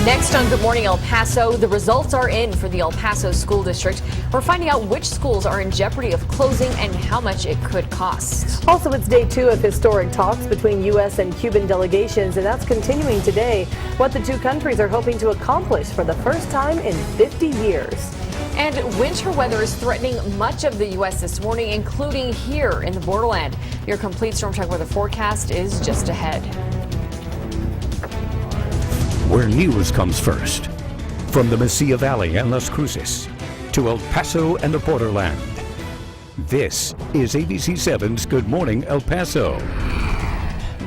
Next on Good Morning El Paso, the results are in for the El Paso School District. We're finding out which schools are in jeopardy of closing and how much it could cost. Also, it's day 2 of historic talks between U.S. and Cuban delegations, and that's continuing today. What the two countries are hoping to accomplish for the first time in 50 years. And winter weather is threatening much of the U.S. this morning, including here in the borderland. Your complete Storm Track weather forecast is just ahead. Where news comes first. From the Mesilla Valley and Las Cruces to El Paso and the borderland. This is ABC7's Good Morning El Paso.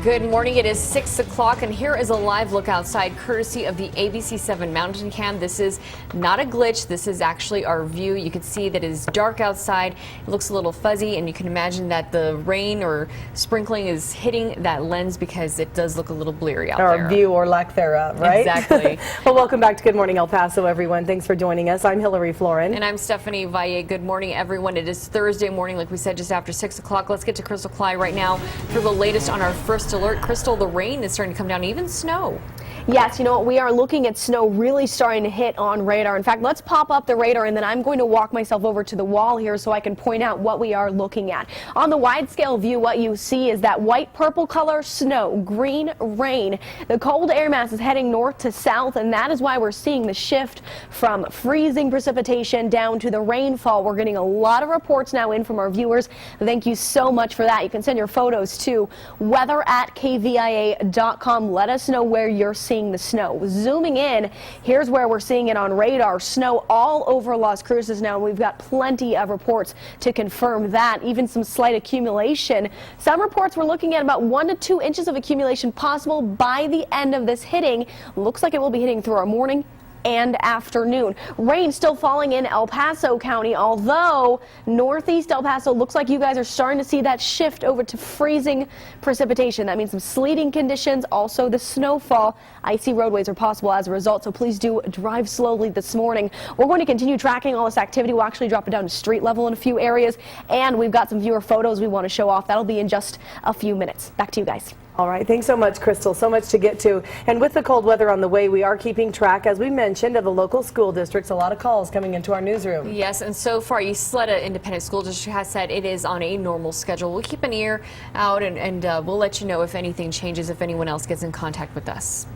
Good morning. It is 6 o'clock, and here is a live look outside courtesy of the ABC7 Mountain Cam. This is not a glitch. This is actually our view. You can see that it is dark outside. It looks a little fuzzy, and you can imagine that the rain or sprinkling is hitting that lens because it does look a little bleary out there. Our view or lack thereof, right? Exactly. Well, welcome back to Good Morning El Paso, everyone. Thanks for joining us. I'm Floren. And I'm Stephanie Valle. Good morning, everyone. It is Thursday morning, like we said, just after 6 o'clock. Let's get to Crystal Clyde right now for the latest on our first alert. Crystal, the rain is starting to come down, even snow. Yes, you know what, we are looking at snow really starting to hit on radar. In fact, let's pop up the radar and then I'm going to walk myself over to the wall here so I can point out what we are looking at. On the wide scale view, what you see is that white purple color, snow, green, rain. The cold air mass is heading north to south, and that is why we're seeing the shift from freezing precipitation down to the rainfall. We're getting a lot of reports now in from our viewers. Thank you so much for that. You can send your photos to weather@KVIA.com. Let us know where you're seeing the snow. Zooming in, here's where we're seeing it on radar. Snow all over Las Cruces now. We've got plenty of reports to confirm that. Even some slight accumulation. Some reports we're looking at about 1 to 2 inches of accumulation possible by the end of this hitting. Looks like it will be hitting through our morning and afternoon. Rain still falling in El Paso County, although northeast El Paso looks like you guys are starting to see that shift over to freezing precipitation. That means some sleeting conditions, also the snowfall. Icy roadways are possible as a result, so please do drive slowly this morning. We're going to continue tracking all this activity. We'll actually drop it down to street level in a few areas, and we've got some viewer photos we want to show off. That'll be in just a few minutes. Back to you guys. All right, thanks so much, Crystal. So much to get to. And with the cold weather on the way, we are keeping track, as we mentioned, of the local school districts. A lot of calls coming into our newsroom. Yes, and so far, Ysleta Independent School District has said it is on a normal schedule. We'll keep an ear out, and we'll let you know if anything changes, if anyone else gets in contact with us.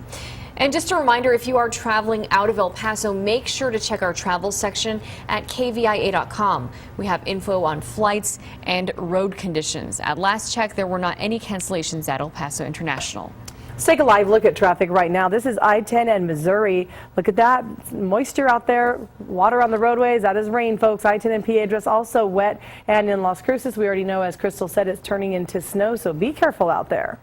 And just a reminder, if you are traveling out of El Paso, make sure to check our travel section at KVIA.com. We have info on flights and road conditions. At last check, there were not any cancellations at El Paso International. Let's take a live look at traffic right now. This is I-10 and Missouri. Look at that. Moisture out there, water on the roadways. That is rain, folks. I-10 and Piedras also wet. And in Las Cruces, we already know, as Crystal said, it's turning into snow, so be careful out there.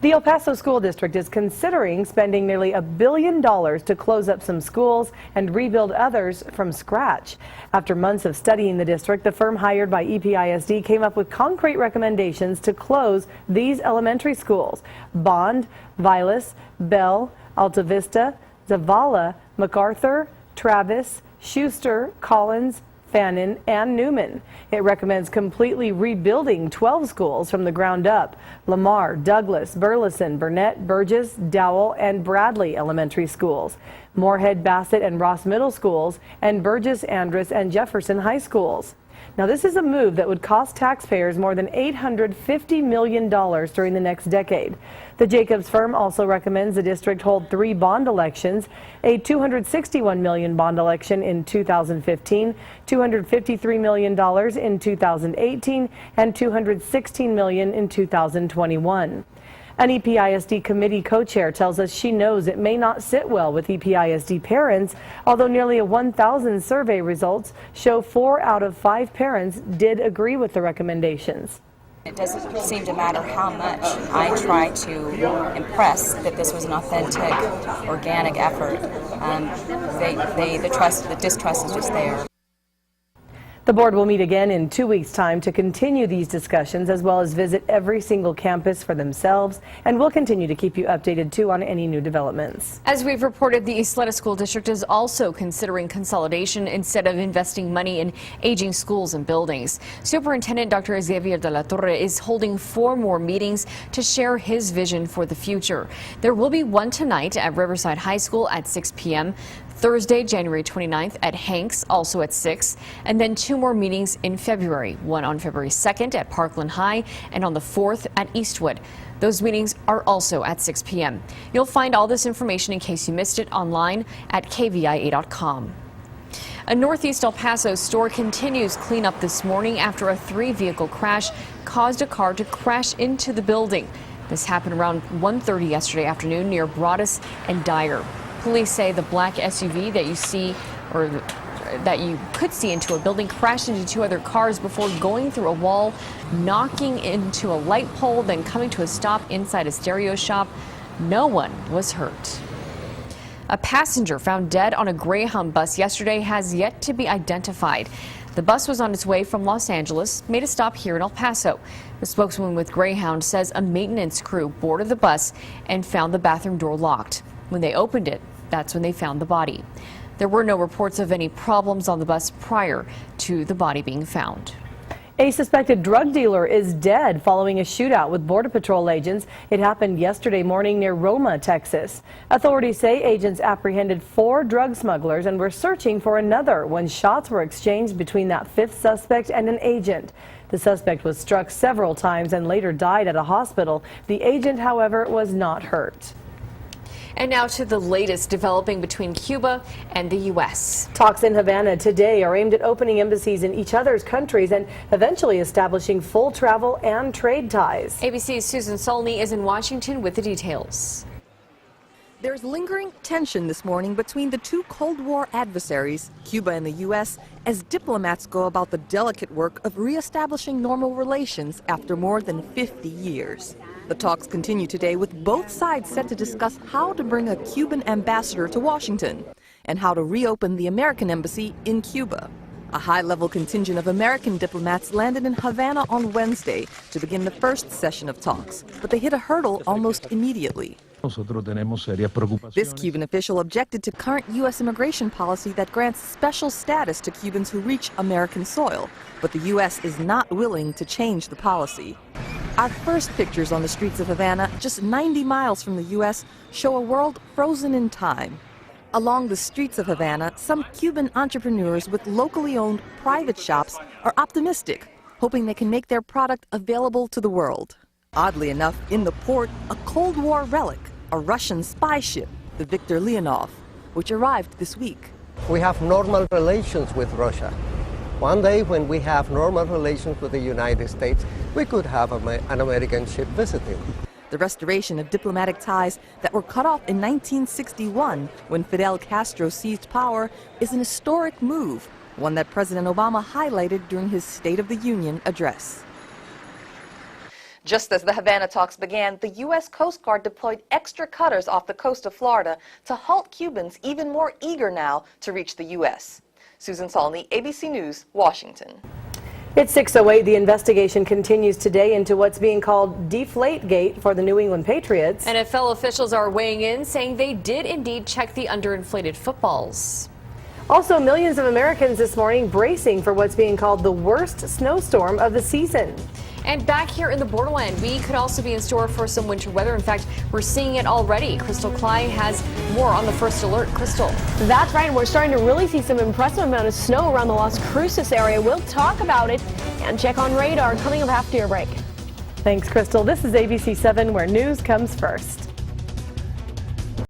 The El Paso School District is considering spending nearly $1 billion to close up some schools and rebuild others from scratch. After months of studying the district, the firm hired by EPISD came up with concrete recommendations to close these elementary schools: Bond, Vilas, Bell, Alta Vista, Zavala, MacArthur, Travis, Schuster, Collins, Fannin, and Newman. It recommends completely rebuilding 12 schools from the ground up: Lamar, Douglas, Burleson, Burnett, Burgess, Dowell, and Bradley elementary schools, Moorhead, Bassett, and Ross middle schools, and Burgess, Andrus, and Jefferson high schools. Now, this is a move that would cost taxpayers more than $850 million during the next decade. The Jacobs firm also recommends the district hold 3 bond elections: a $261 million bond election in 2015, $253 million in 2018, and $216 million in 2021. An EPISD committee co-chair tells us she knows it may not sit well with EPISD parents, although nearly 1,000 survey results show 4 out of 5 parents did agree with the recommendations. It doesn't seem to matter how much I try to impress that this was an authentic, organic effort. The distrust is just there. The board will meet again in 2 weeks' time to continue these discussions as well as visit every single campus for themselves, and we'll continue to keep you updated too on any new developments. As we've reported, the Isleta School District is also considering consolidation instead of investing money in aging schools and buildings. Superintendent Dr. Xavier de la Torre is holding 4 more meetings to share his vision for the future. There will be one tonight at Riverside High School at 6 p.m., Thursday, January 29th at Hanks, also at 6, and then 2 more meetings in February, one on February 2nd at Parkland High and on the 4th at Eastwood. Those meetings are also at 6 p.m. You'll find all this information in case you missed it online at KVIA.com. A Northeast El Paso store continues cleanup this morning after a 3-vehicle crash caused a car to crash into the building. This happened around 1:30 yesterday afternoon near Broadus and Dyer. Police say the black SUV that you see, or that you could see into a building, crashed into 2 other cars before going through a wall, knocking into a light pole, then coming to a stop inside a stereo shop. No one was hurt. A passenger found dead on a Greyhound bus yesterday has yet to be identified. The bus was on its way from Los Angeles, made a stop here in El Paso. The spokeswoman with Greyhound says a maintenance crew boarded the bus and found the bathroom door locked. When they opened it, that's when they found the body. There were no reports of any problems on the bus prior to the body being found. A suspected drug dealer is dead following a shootout with Border Patrol agents. It happened yesterday morning near Roma, Texas. Authorities say agents apprehended 4 drug smugglers and were searching for another when shots were exchanged between that 5th suspect and an agent. The suspect was struck several times and later died at a hospital. The agent, however, was not hurt. And now to the latest developing between Cuba and the U.S. Talks in Havana today are aimed at opening embassies in each other's countries and eventually establishing full travel and trade ties. ABC's Susan Solney is in Washington with the details. There's lingering tension this morning between the 2 Cold War adversaries, Cuba and the U.S., as diplomats go about the delicate work of reestablishing normal relations after more than 50 years. The talks continue today with both sides set to discuss how to bring a Cuban ambassador to Washington and how to reopen the American embassy in Cuba. A high-level contingent of American diplomats landed in Havana on Wednesday to begin the first session of talks, but they hit a hurdle almost immediately. This Cuban official objected to current U.S. immigration policy that grants special status to Cubans who reach American soil, but the U.S. is not willing to change the policy. Our first pictures on the streets of Havana, just 90 miles from the U.S., show a world frozen in time. Along the streets of Havana, some Cuban entrepreneurs with locally owned private shops are optimistic, hoping they can make their product available to the world. Oddly enough, in the port, a Cold War relic, a Russian spy ship, the Viktor Leonov, which arrived this week. We have normal relations with Russia. One day when we have normal relations with the United States, we could have an American ship visiting. The restoration of diplomatic ties that were cut off in 1961 when Fidel Castro seized power is an historic move, one that President Obama highlighted during his State of the Union address. Just as the Havana talks began, the U.S. Coast Guard deployed extra cutters off the coast of Florida to halt Cubans even more eager now to reach the U.S. Susan Solney, ABC News, Washington. It's 6:08. The investigation continues today into what's being called Deflategate for the New England Patriots. NFL officials are weighing in, saying they did indeed check the underinflated footballs. Also, millions of Americans this morning bracing for what's being called the worst snowstorm of the season. And back here in the borderland, we could also be in store for some winter weather. In fact, we're seeing it already. Crystal Clyde has more on the first alert. Crystal. That's right. We're starting to really see some impressive amount of snow around the Las Cruces area. We'll talk about it and check on radar coming up after your break. Thanks, Crystal. This is ABC 7, where news comes first.